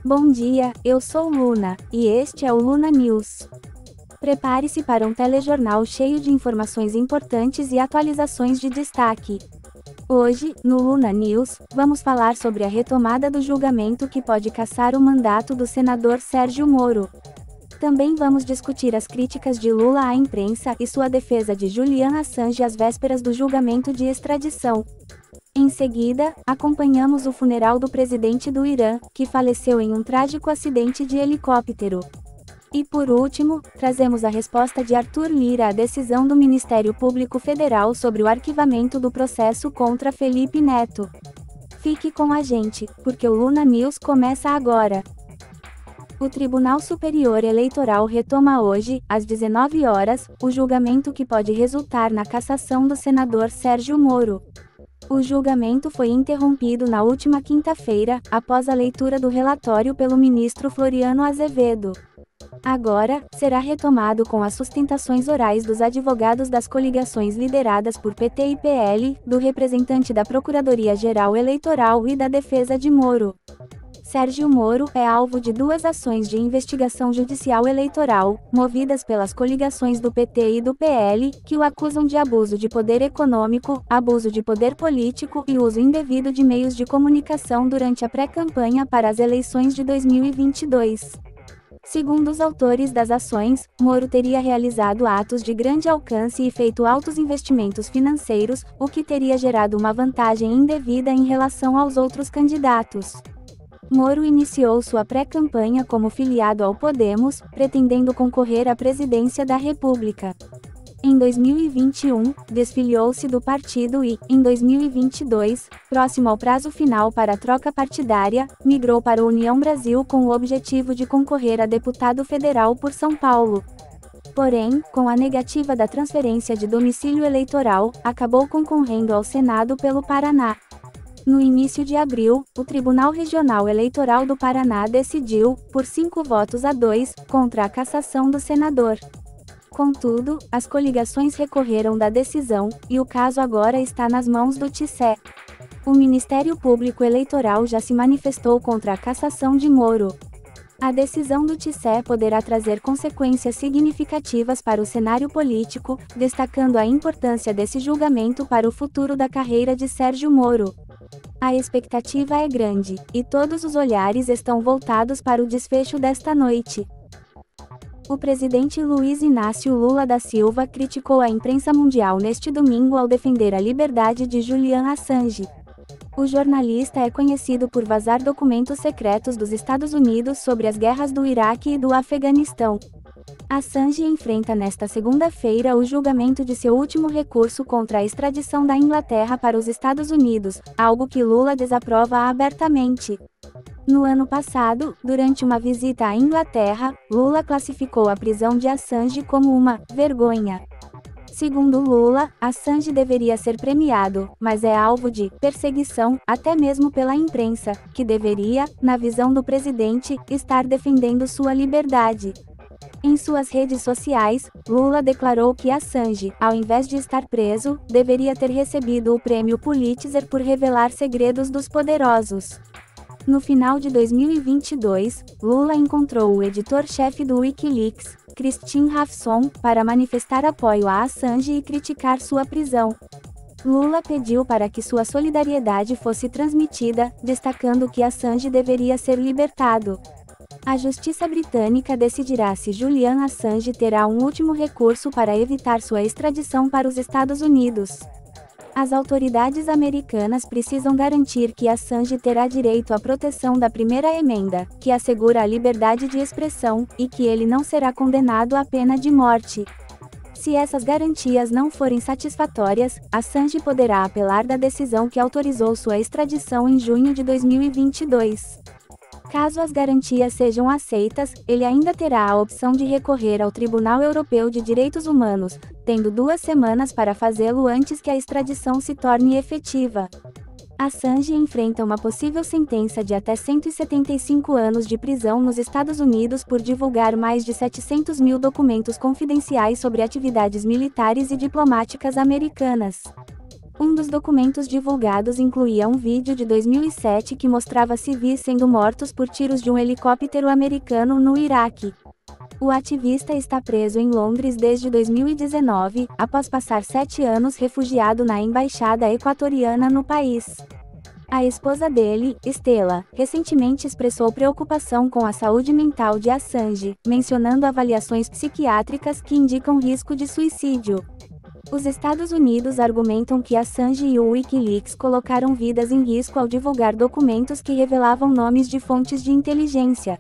Bom dia, eu sou Luna, e este é o Luna News. Prepare-se para um telejornal cheio de informações importantes e atualizações de destaque. Hoje, no Luna News, vamos falar sobre a retomada do julgamento que pode cassar o mandato do senador Sérgio Moro. Também vamos discutir as críticas de Lula à imprensa e sua defesa de Julian Assange às vésperas do julgamento de extradição. Em seguida, acompanhamos o funeral do presidente do Irã, que faleceu em um trágico acidente de helicóptero. E por último, trazemos a resposta de Arthur Lira à decisão do Ministério Público Federal sobre o arquivamento do processo contra Felipe Neto. Fique com a gente, porque o Luna News começa agora. O Tribunal Superior Eleitoral retoma hoje, às 19 horas, o julgamento que pode resultar na cassação do senador Sérgio Moro. O julgamento foi interrompido na última quinta-feira, após a leitura do relatório pelo ministro Floriano Azevedo. Agora, será retomado com as sustentações orais dos advogados das coligações lideradas por PT e PL, do representante da Procuradoria-Geral Eleitoral e da defesa de Moro. Sérgio Moro é alvo de duas ações de investigação judicial eleitoral, movidas pelas coligações do PT e do PL, que o acusam de abuso de poder econômico, abuso de poder político e uso indevido de meios de comunicação durante a pré-campanha para as eleições de 2022. Segundo os autores das ações, Moro teria realizado atos de grande alcance e feito altos investimentos financeiros, o que teria gerado uma vantagem indevida em relação aos outros candidatos. Moro iniciou sua pré-campanha como filiado ao Podemos, pretendendo concorrer à presidência da República. Em 2021, desfiliou-se do partido e, em 2022, próximo ao prazo final para a troca partidária, migrou para a União Brasil com o objetivo de concorrer a deputado federal por São Paulo. Porém, com a negativa da transferência de domicílio eleitoral, acabou concorrendo ao Senado pelo Paraná. No início de abril, o Tribunal Regional Eleitoral do Paraná decidiu, por 5-2, contra a cassação do senador. Contudo, as coligações recorreram da decisão, e o caso agora está nas mãos do TCE. O Ministério Público Eleitoral já se manifestou contra a cassação de Moro. A decisão do TCE poderá trazer consequências significativas para o cenário político, destacando a importância desse julgamento para o futuro da carreira de Sérgio Moro. A expectativa é grande, e todos os olhares estão voltados para o desfecho desta noite. O presidente Luiz Inácio Lula da Silva criticou a imprensa mundial neste domingo ao defender a liberdade de Julian Assange. O jornalista é conhecido por vazar documentos secretos dos Estados Unidos sobre as guerras do Iraque e do Afeganistão. Assange enfrenta nesta segunda-feira o julgamento de seu último recurso contra a extradição da Inglaterra para os Estados Unidos, algo que Lula desaprova abertamente. No ano passado, durante uma visita à Inglaterra, Lula classificou a prisão de Assange como uma vergonha. Segundo Lula, Assange deveria ser premiado, mas é alvo de perseguição, até mesmo pela imprensa, que deveria, na visão do presidente, estar defendendo sua liberdade. Em suas redes sociais, Lula declarou que Assange, ao invés de estar preso, deveria ter recebido o prêmio Pulitzer por revelar segredos dos poderosos. No final de 2022, Lula encontrou o editor-chefe do Wikileaks, Christian Rafson, para manifestar apoio a Assange e criticar sua prisão. Lula pediu para que sua solidariedade fosse transmitida, destacando que Assange deveria ser libertado. A justiça britânica decidirá se Julian Assange terá um último recurso para evitar sua extradição para os Estados Unidos. As autoridades americanas precisam garantir que Assange terá direito à proteção da primeira emenda, que assegura a liberdade de expressão, e que ele não será condenado à pena de morte. Se essas garantias não forem satisfatórias, Assange poderá apelar da decisão que autorizou sua extradição em junho de 2022. Caso as garantias sejam aceitas, ele ainda terá a opção de recorrer ao Tribunal Europeu de Direitos Humanos, tendo 2 semanas para fazê-lo antes que a extradição se torne efetiva. Assange enfrenta uma possível sentença de até 175 anos de prisão nos Estados Unidos por divulgar mais de 700 mil documentos confidenciais sobre atividades militares e diplomáticas americanas. Um dos documentos divulgados incluía um vídeo de 2007 que mostrava civis sendo mortos por tiros de um helicóptero americano no Iraque. O ativista está preso em Londres desde 2019, após passar 7 anos refugiado na embaixada equatoriana no país. A esposa dele, Stella, recentemente expressou preocupação com a saúde mental de Assange, mencionando avaliações psiquiátricas que indicam risco de suicídio. Os Estados Unidos argumentam que Assange e o Wikileaks colocaram vidas em risco ao divulgar documentos que revelavam nomes de fontes de inteligência.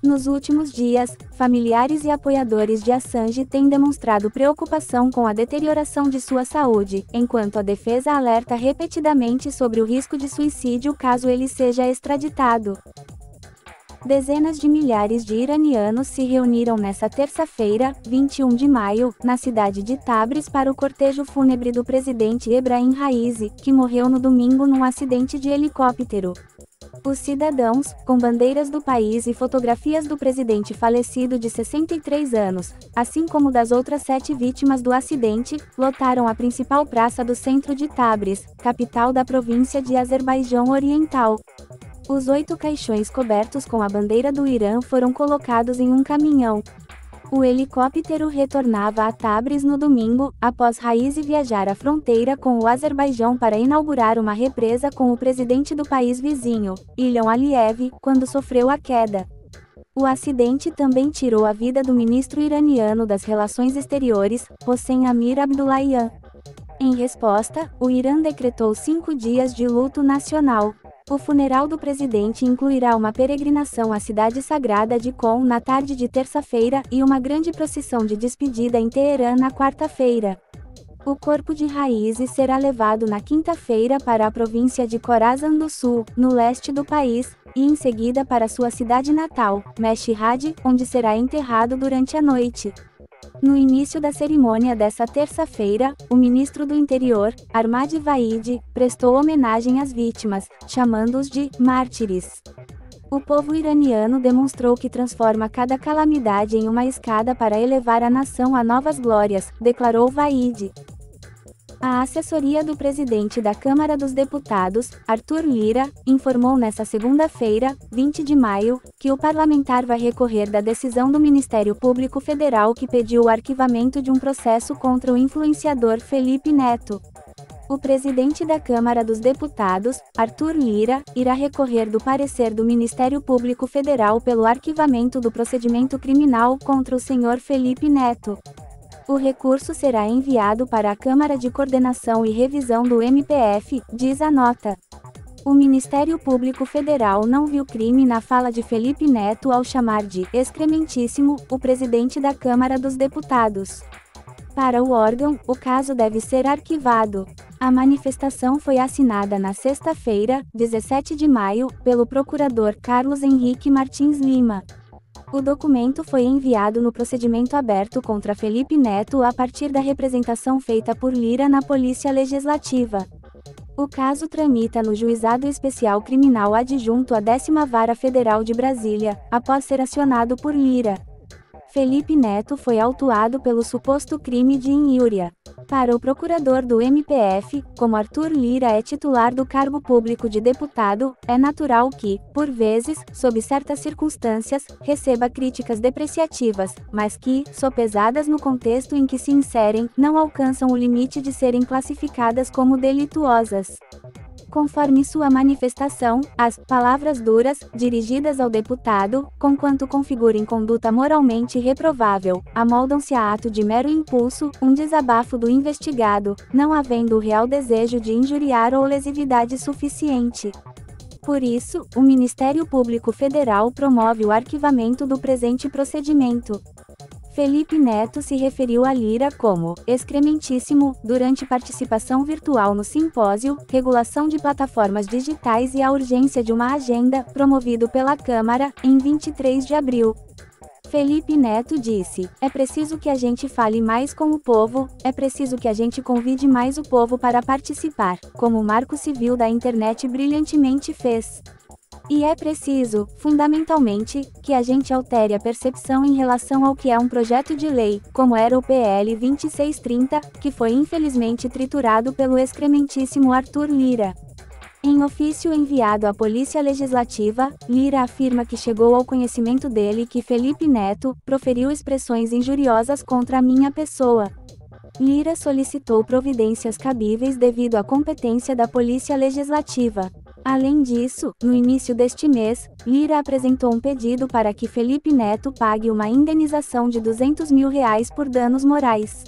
Nos últimos dias, familiares e apoiadores de Assange têm demonstrado preocupação com a deterioração de sua saúde, enquanto a defesa alerta repetidamente sobre o risco de suicídio caso ele seja extraditado. Dezenas de milhares de iranianos se reuniram nesta terça-feira, 21 de maio, na cidade de Tabriz para o cortejo fúnebre do presidente Ebrahim Raisi, que morreu no domingo num acidente de helicóptero. Os cidadãos, com bandeiras do país e fotografias do presidente falecido de 63 anos, assim como das outras 7 vítimas do acidente, lotaram a principal praça do centro de Tabriz, capital da província de Azerbaijão Oriental. Os 8 caixões cobertos com a bandeira do Irã foram colocados em um caminhão. O helicóptero retornava a Tabriz no domingo, após Raisi viajar a fronteira com o Azerbaijão para inaugurar uma represa com o presidente do país vizinho, Ilham Aliyev, quando sofreu a queda. O acidente também tirou a vida do ministro iraniano das Relações Exteriores, Hossein Amir-Abdollahian. Em resposta, o Irã decretou 5 dias de luto nacional. O funeral do presidente incluirá uma peregrinação à cidade sagrada de Qom na tarde de terça-feira e uma grande procissão de despedida em Teherã na quarta-feira. O corpo de Raisi será levado na quinta-feira para a província de Khorasan do Sul, no leste do país, e em seguida para sua cidade natal, Mashhad, onde será enterrado durante a noite. No início da cerimônia dessa terça-feira, o ministro do Interior, Ahmad Vaid, prestou homenagem às vítimas, chamando-os de mártires. O povo iraniano demonstrou que transforma cada calamidade em uma escada para elevar a nação a novas glórias, declarou Vaid. A assessoria do presidente da Câmara dos Deputados, Arthur Lira, informou nesta segunda-feira, 20 de maio, que o parlamentar vai recorrer da decisão do Ministério Público Federal que pediu o arquivamento de um processo contra o influenciador Felipe Neto. O presidente da Câmara dos Deputados, Arthur Lira, irá recorrer do parecer do Ministério Público Federal pelo arquivamento do procedimento criminal contra o senhor Felipe Neto. O recurso será enviado para a Câmara de Coordenação e Revisão do MPF, diz a nota. O Ministério Público Federal não viu crime na fala de Felipe Neto ao chamar de excrementíssimo o presidente da Câmara dos Deputados. Para o órgão, o caso deve ser arquivado. A manifestação foi assinada na sexta-feira, 17 de maio, pelo procurador Carlos Henrique Martins Lima. O documento foi enviado no procedimento aberto contra Felipe Neto a partir da representação feita por Lira na Polícia Legislativa. O caso tramita no Juizado Especial Criminal Adjunto à 10ª Vara Federal de Brasília, após ser acionado por Lira. Felipe Neto foi autuado pelo suposto crime de injúria. Para o procurador do MPF, como Arthur Lira é titular do cargo público de deputado, é natural que, por vezes, sob certas circunstâncias, receba críticas depreciativas, mas que, sopesadas no contexto em que se inserem, não alcançam o limite de serem classificadas como delituosas. Conforme sua manifestação, as palavras duras, dirigidas ao deputado, conquanto configurem conduta moralmente reprovável, amoldam-se a ato de mero impulso, um desabafo do investigado, não havendo o real desejo de injuriar ou lesividade suficiente. Por isso, o Ministério Público Federal promove o arquivamento do presente procedimento. Felipe Neto se referiu a Lira como excrementíssimo durante participação virtual no simpósio Regulação de Plataformas Digitais e a Urgência de uma Agenda, promovido pela Câmara, em 23 de abril. Felipe Neto disse: "É preciso que a gente fale mais com o povo, é preciso que a gente convide mais o povo para participar, como o Marco Civil da Internet brilhantemente fez." E é preciso, fundamentalmente, que a gente altere a percepção em relação ao que é um projeto de lei, como era o PL 2630, que foi infelizmente triturado pelo excrementíssimo Arthur Lira. Em ofício enviado à Polícia Legislativa, Lira afirma que chegou ao conhecimento dele que Felipe Neto proferiu expressões injuriosas contra a minha pessoa. Lira solicitou providências cabíveis devido à competência da Polícia Legislativa. Além disso, no início deste mês, Lira apresentou um pedido para que Felipe Neto pague uma indenização de R$200 mil por danos morais.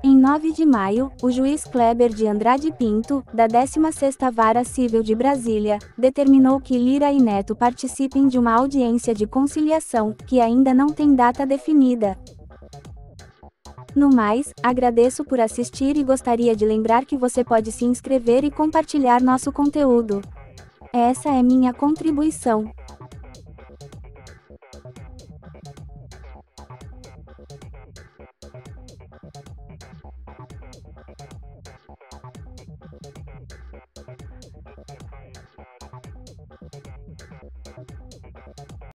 Em 9 de maio, o juiz Kleber de Andrade Pinto, da 16ª Vara Civil de Brasília, determinou que Lira e Neto participem de uma audiência de conciliação, que ainda não tem data definida. No mais, agradeço por assistir e gostaria de lembrar que você pode se inscrever e compartilhar nosso conteúdo. Essa é minha contribuição.